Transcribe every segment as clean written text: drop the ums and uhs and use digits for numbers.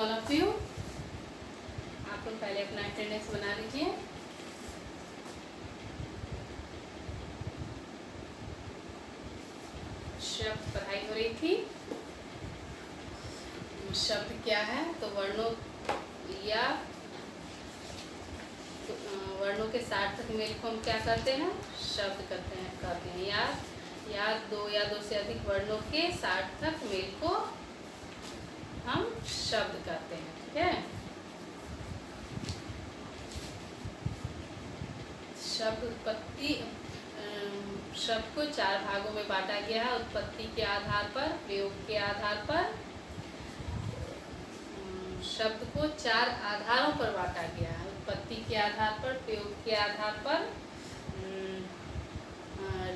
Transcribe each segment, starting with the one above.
All of you. आप लोग पहले अपना अटेंडेंस बना लीजिए। शब्द पढ़ाई हो रही थी। शब्द क्या है? तो वर्णों या वर्णों के सार्थक मेल को हम क्या करते हैं? शब्द कहते हैं। या दो या दो से अधिक वर्णों के सार्थक मेल को हम शब्द कहते हैं। ठीक है। शब्द उत्पत्ति, शब्द को 4 भागों में बांटा गया है। उत्पत्ति के आधार पर, प्रयोग के आधार पर। शब्द को 4 आधारों पर बांटा गया है। उत्पत्ति के आधार पर, प्रयोग के आधार पर,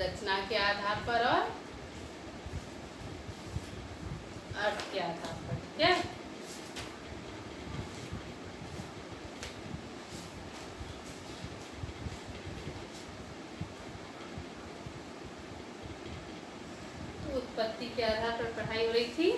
रचना के आधार पर और अर्थ के आधार पर। ठीक है। तो उत्पत्ति के आधार पर पढ़ाई हो रही थी।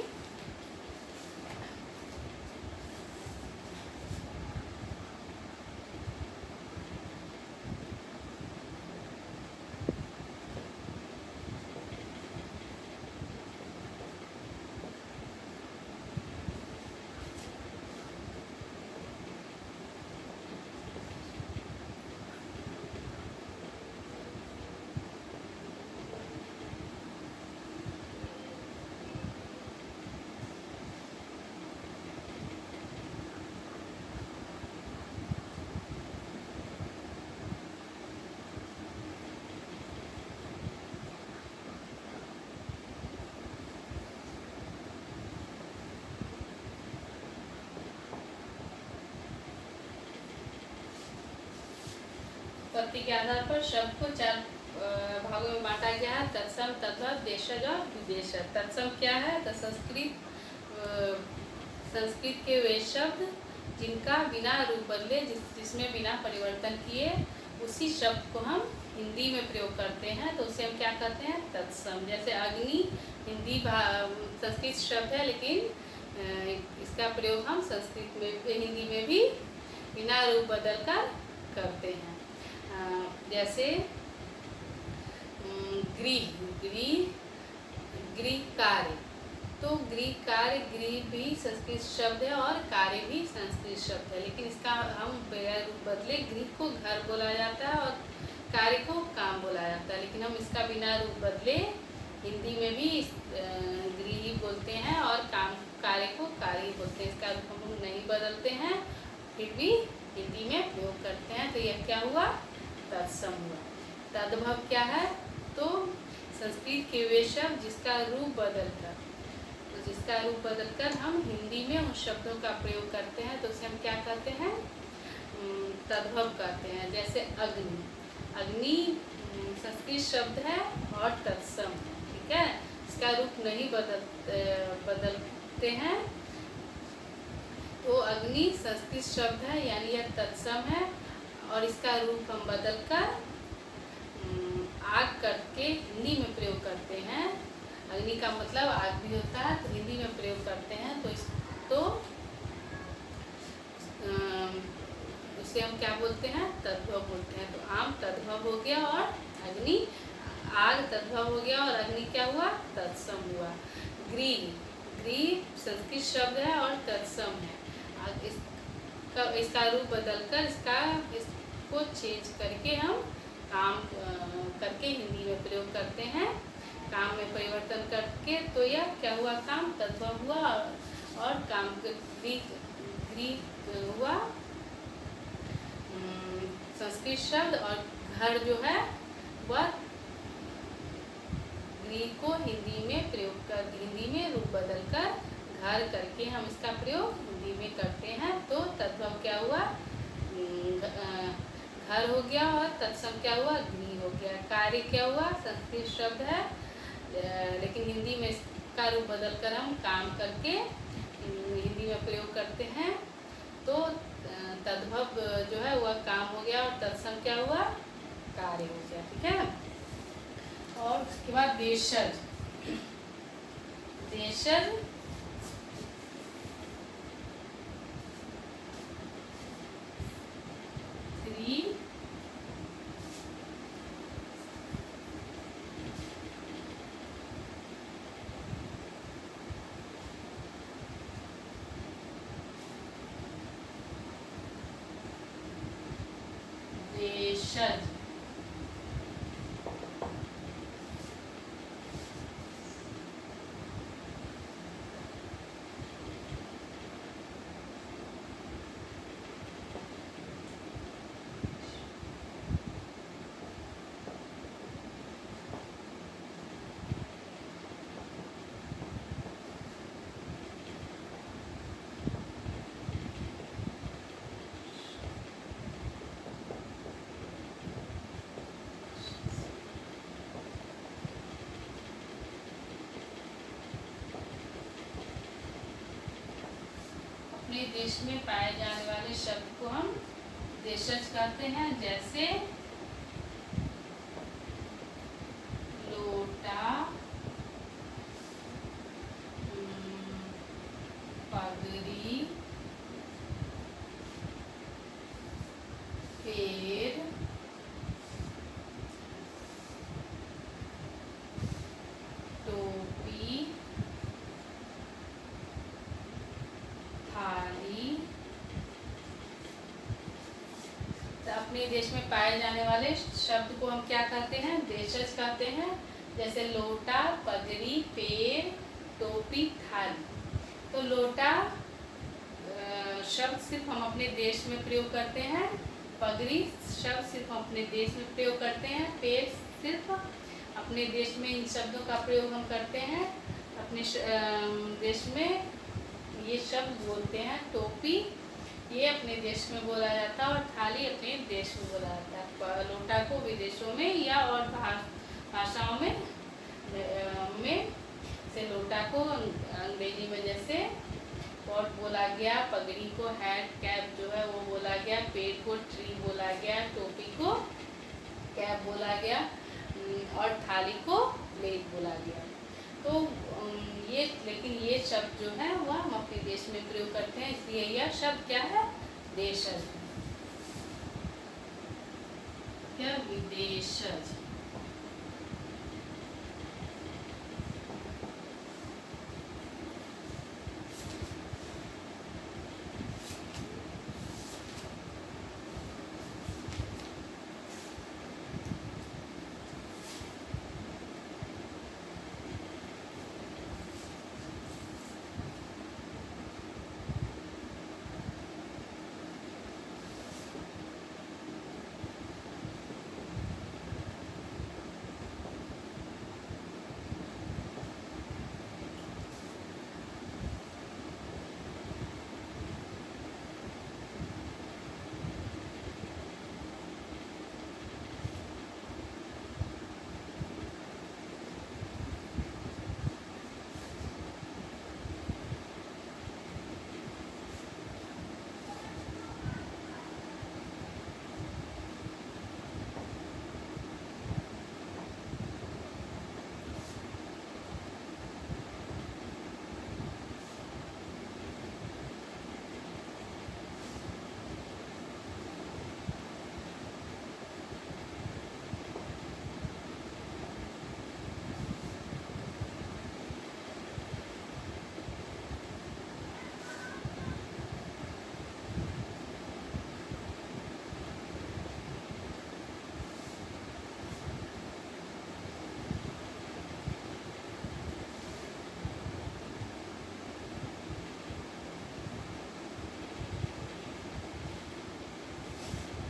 उत्पत्ति के आधार पर शब्द को 4 भागों में बांटा गया है। तत्सम, तद्भव, देशज और विदेशज। तत्सम क्या है? तो संस्कृत के वे शब्द जिनका बिना रूप बदले, जिसमें बिना परिवर्तन किए उसी शब्द को हम हिंदी में प्रयोग करते हैं, तो उसे हम क्या कहते हैं? तत्सम। जैसे अग्नि हिंदी संस्कृत शब्द है, लेकिन इसका प्रयोग हम संस्कृत में, हिंदी में भी बिना रूप बदल कर करते हैं। जैसे गृह कार्य, तो गृह कार्य, गृह भी संस्कृत शब्द है और कार्य भी संस्कृत शब्द है, लेकिन इसका हम रूप बदले गृह को घर बोला जाता है और कार्य को काम बोला जाता है, लेकिन हम इसका बिना रूप बदले हिंदी में भी गृह बोलते हैं और काम, कार्य को कार्य बोलते हैं। इसका रूप हम नहीं बदलते हैं, फिर भी हिंदी में प्रयोग करते हैं। तो यह क्या हुआ? तत्सम हुआ। तद्भव क्या है? तो संस्कृत के वे शब्द जिसका रूप बदलकर हम हिंदी में उन शब्दों का प्रयोग करते हैं, तो उसे हम क्या कहते हैं? तद्भव कहते हैं। जैसे अग्नि संस्कृत शब्द है और तत्सम है। ठीक है। इसका रूप नहीं बदलते हैं, तो अग्नि संस्कृत शब्द है, यानी यह तत्सम है, और इसका रूप हम बदलकर आग करके हिंदी में प्रयोग करते हैं। अग्नि का मतलब आग भी होता है, तो हिंदी में प्रयोग करते हैं, तो उसे हम क्या बोलते हैं? तद्भव बोलते हैं। तो आम तद्भव हो गया और अग्नि, आग तद्भव हो गया और अग्नि क्या हुआ? तत्सम हुआ। गृह संस्कृत शब्द है और तत्सम है। इसका रूप बदलकर इसको चेंज करके हम काम करके हिंदी में प्रयोग करते हैं। काम में परिवर्तन करके, तो यह क्या हुआ? काम तद्भव हुआ और काम गृह हुआ संस्कृत शब्द, और घर जो है वह गृह को हिंदी में रूप बदलकर घर करके हम इसका प्रयोग हिंदी में करते हैं। तो तद्भव क्या हुआ? घर हो गया, और तत्सम क्या हुआ? गृह हो गया। कार्य क्या हुआ? संस्कृत शब्द है, लेकिन हिंदी में इसका रूप बदलकर हम काम करके हिंदी में प्रयोग करते हैं। तो तद्भव जो है वह काम हो गया और तत्सम क्या हुआ? कार्य हो गया। ठीक है। और उसके बाद देशज। देशज। अपने देश में पाए जाने वाले शब्द को हम देशज कहते हैं, जैसे लोटा, पगड़ी, पेड़, टोपी, थाली। तो अपने देश में पाए जाने वाले शब्द को हम क्या कहते हैं? देशज कहते हैं, जैसे लोटा, पगड़ी, पेड़, टोपी, थाली। तो लोटा शब्द सिर्फ हम अपने देश में प्रयोग करते हैं, पगड़ी शब्द सिर्फ हम अपने देश में प्रयोग करते हैं, पेड़ सिर्फ अपने देश में इन शब्दों का प्रयोग हम करते हैं, अपने देश में ये शब्द बोलते हैं। टोपी ये अपने देश में बोला जाता है और थाली अपने देश में बोला जाता है। लोटा को विदेशों में या और भाषाओं में से लोटा को अंग्रेजी में जैसे पॉट बोला गया, पगड़ी को हैट कैप जो है वो बोला गया, पेड़ को ट्री बोला गया, टोपी को कैप बोला गया और थाली को प्लेट बोला गया। तो लेकिन ये शब्द जो है वह हम अपने देश में प्रयोग करते हैं, इसलिए यह शब्द क्या है? देशज। क्या? विदेशज।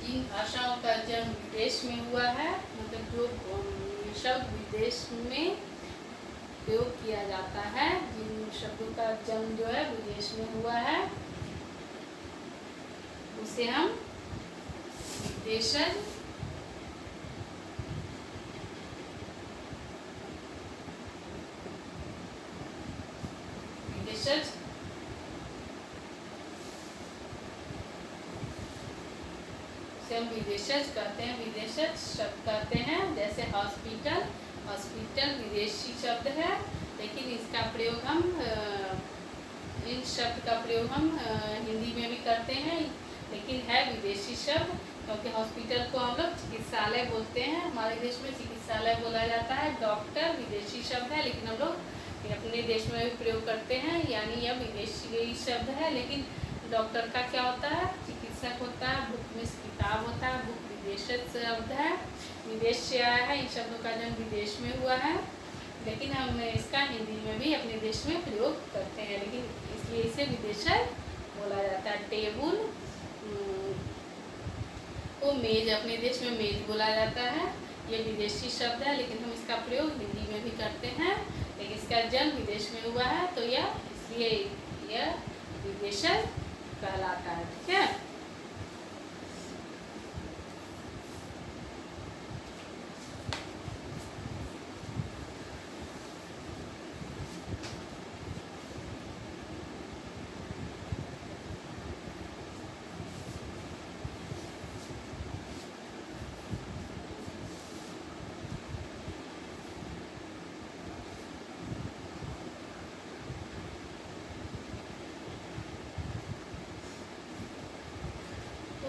जिन भाषाओं का जन्म विदेश में हुआ है, मतलब जो शब्द विदेश में प्रयोग किया जाता है, जिन शब्दों का जन्म जो है विदेश में हुआ है, उसे हम विदेशज हम विदेशज कहते हैं, विदेशज शब्द कहते हैं। जैसे हॉस्पिटल, हॉस्पिटल विदेशी शब्द है, लेकिन इसका प्रयोग हम इन शब्द का प्रयोग हम हिंदी में भी करते हैं, लेकिन है विदेशी शब्द, क्योंकि हॉस्पिटल को हम लोग चिकित्सालय बोलते हैं। हमारे देश में चिकित्सालय बोला जाता है। डॉक्टर विदेशी शब्द है, लेकिन हम लोग अपने देश में भी प्रयोग करते हैं, यानी यह विदेशी शब्द है, लेकिन डॉक्टर का क्या होता है, चिकित्सक होता है। बुक मीन्स किताब होता है। बुक विदेशज शब्द है, विदेश से आया है। इन शब्दों का जन्म विदेश में हुआ है, लेकिन हम इसका हिंदी में भी अपने देश में प्रयोग करते हैं, लेकिन इसलिए इसे विदेशज बोला जाता है। टेबल को मेज अपने देश में मेज बोला जाता है। ये विदेशी शब्द है, लेकिन हम इसका प्रयोग हिंदी में भी करते हैं, लेकिन इसका जन्म विदेश में हुआ है, तो यह इसलिए यह विदेशज कहलाता है। ठीक है।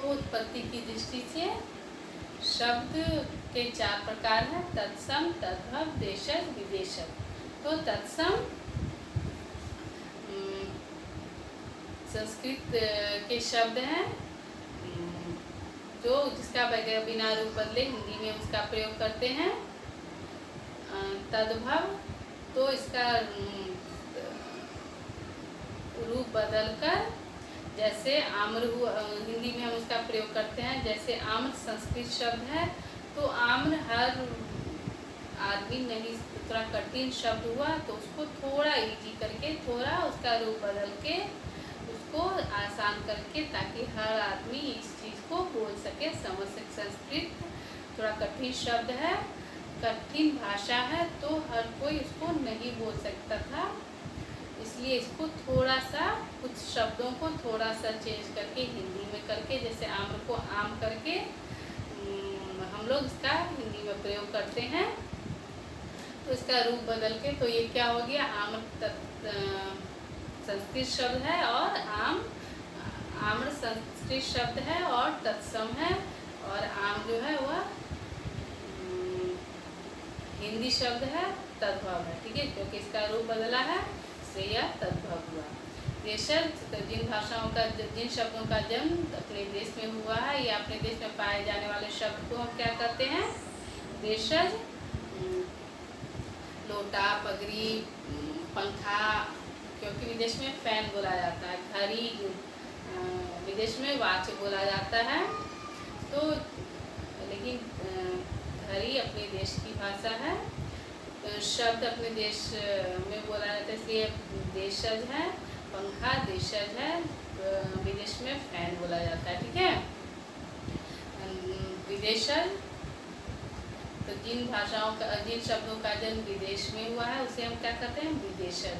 उत्पत्ति की दृष्टि से शब्द के 4 प्रकार हैं, तत्सम, तद्भव, देशज, विदेशज। तो तत्सम संस्कृत के शब्द हैं, जो जिसका बिना रूप बदले हिंदी में उसका प्रयोग करते हैं। तद्भव तो इसका रूप बदलकर, जैसे आम्र हुआ, हिंदी में हम उसका प्रयोग करते हैं। जैसे आम्र संस्कृत शब्द है, तो आम्र हर आदमी नहीं, थोड़ा कठिन शब्द हुआ, तो उसको थोड़ा इजी करके, थोड़ा उसका रूप बदल के, उसको आसान करके, ताकि हर आदमी इस चीज़ को बोल सके, समझ सके। संस्कृत थोड़ा कठिन शब्द है, कठिन भाषा है, तो हर कोई उसको नहीं बोल सकता था, इसलिए इसको थोड़ा सा, कुछ शब्दों को थोड़ा सा चेंज करके हिंदी में करके, जैसे आम्र को आम करके हम लोग इसका हिंदी में प्रयोग करते हैं। तो इसका रूप बदल के, तो ये क्या हो गया, आम्र संस्कृत शब्द है, और आम्र संस्कृत शब्द है, और तत्सम है, और आम जो है वह हिंदी शब्द है, तद्भव है। ठीक है, क्योंकि इसका रूप बदला है, इसलिए यह तद्भव हुआ। देशज, तो जिन भाषाओं का, जिन शब्दों का जन्म अपने देश में हुआ है, या अपने देश में पाए जाने वाले शब्द को हम क्या कहते हैं, देशज। लोटा, पगड़ी, पंखा, क्योंकि विदेश में फैन बोला जाता है। घड़ी, विदेश में वॉच बोला जाता है। तो लेकिन घड़ी अपने देश की भाषा है, शब्द अपने देश में बोला जाता है, इसलिए देशज है। पंखा देशज है, विदेश में फैन बोला जाता है। ठीक है। विदेशज, तो जिन भाषाओं का, जिन शब्दों का जन्म विदेश में हुआ है, उसे हम क्या कहते हैं, विदेशज।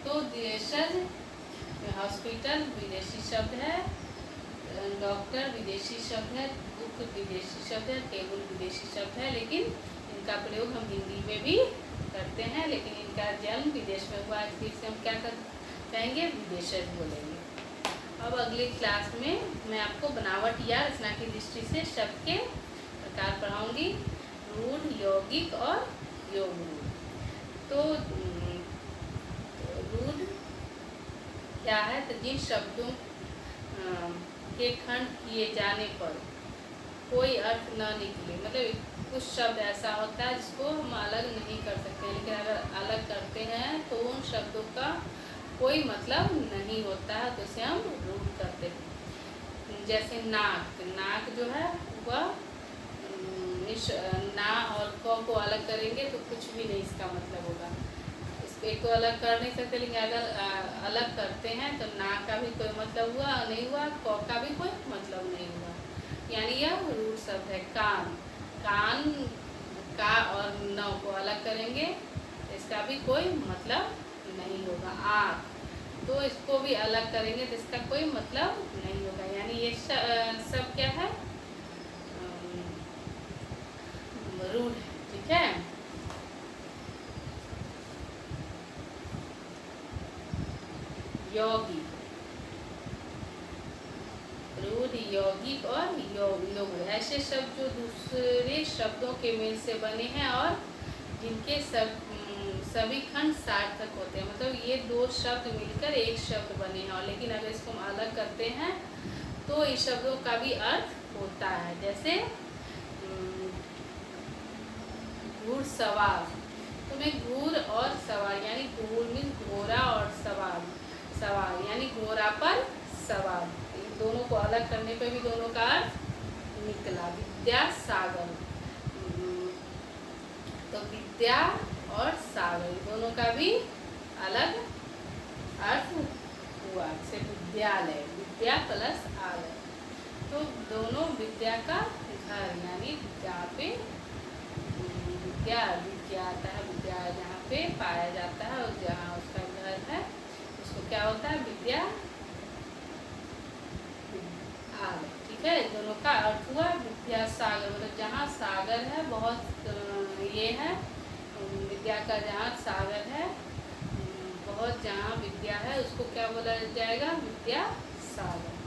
तो देशज, हॉस्पिटल विदेशी शब्द है, डॉक्टर विदेशी शब्द है, बुक विदेशी शब्द है, टेबल विदेशी शब्द है, लेकिन इनका प्रयोग हम हिंदी में भी करते हैं, लेकिन इनका जन्म विदेश में हुआ है, इसलिए हम क्या कहेंगे, विदेशज बोलेंगे। अब अगली क्लास में मैं आपको बनावट या रचना की दृष्टि से शब्द के प्रकार पढ़ाऊंगी, रूढ़, यौगिक और योग रूढ़। तो रूढ़ क्या है, तो जिन शब्दों के खंड किए जाने पर कोई अर्थ न निकले, मतलब कुछ शब्द ऐसा होता है जिसको हम अलग नहीं कर सकते, लेकिन अगर अलग करते हैं तो उन शब्दों का कोई मतलब नहीं होता है, तो इसे हम रूढ़ करते हैं। जैसे नाक, नाक जो है वह ना और को अलग करेंगे तो कुछ भी नहीं इसका मतलब होगा, एक को अलग कर नहीं सकते, लेकिन अगर अलग करते हैं तो ना का भी कोई मतलब हुआ नहीं हुआ, क का भी कोई मतलब नहीं हुआ, यानी यह रूढ़ शब्द है। कान, कान का और न को अलग करेंगे तो इसका भी कोई मतलब नहीं होगा। आँख, तो इसको भी अलग करेंगे तो इसका कोई मतलब नहीं होगा, यानी ये सब क्या है, रूढ़ है। ठीक है। योगी, रूढ़, यौगिक और योग, ऐसे शब्द जो दूसरे शब्दों के मेल से बने हैं और जिनके सभी खंड सार्थक होते हैं, मतलब ये दो शब्द मिलकर एक शब्द बने हैं। और लेकिन अगर इसको हम अलग करते हैं तो इस शब्दों का भी अर्थ होता है। जैसे घुड़सवार, तो मैं घुड़ और सवार यानी घुड़ मीन्स घोड़ा और सवार, सवार यानी घोड़ा पर सवार, इन दोनों को अलग करने पे भी दोनों का अर्थ निकला। विद्यासागर, तो विद्या और सागर दोनों का भी अलग अर्थ हुआ। जैसे विद्यालय, विद्या प्लस आलय, तो दोनों विद्या का घर, यानी जहाँ पे विद्या विद्या आता है, विद्या जहाँ पे पाया जाता है और जहाँ उसका घर है उसको क्या होता है, विद्या आलय। ठीक है, दोनों का अर्थ हुआ विद्यासागर, मतलब जहाँ सागर है, बहुत ये है विद्या का, जहाँ सागर है बहुत, जहाँ विद्या है उसको क्या बोला जाएगा, विद्यासागर।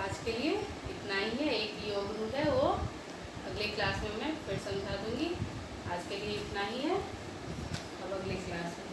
आज के लिए इतना ही है। एक योग रूल है, वो अगले क्लास में मैं फिर समझा दूंगी। आज के लिए इतना ही है, अब अगले क्लास में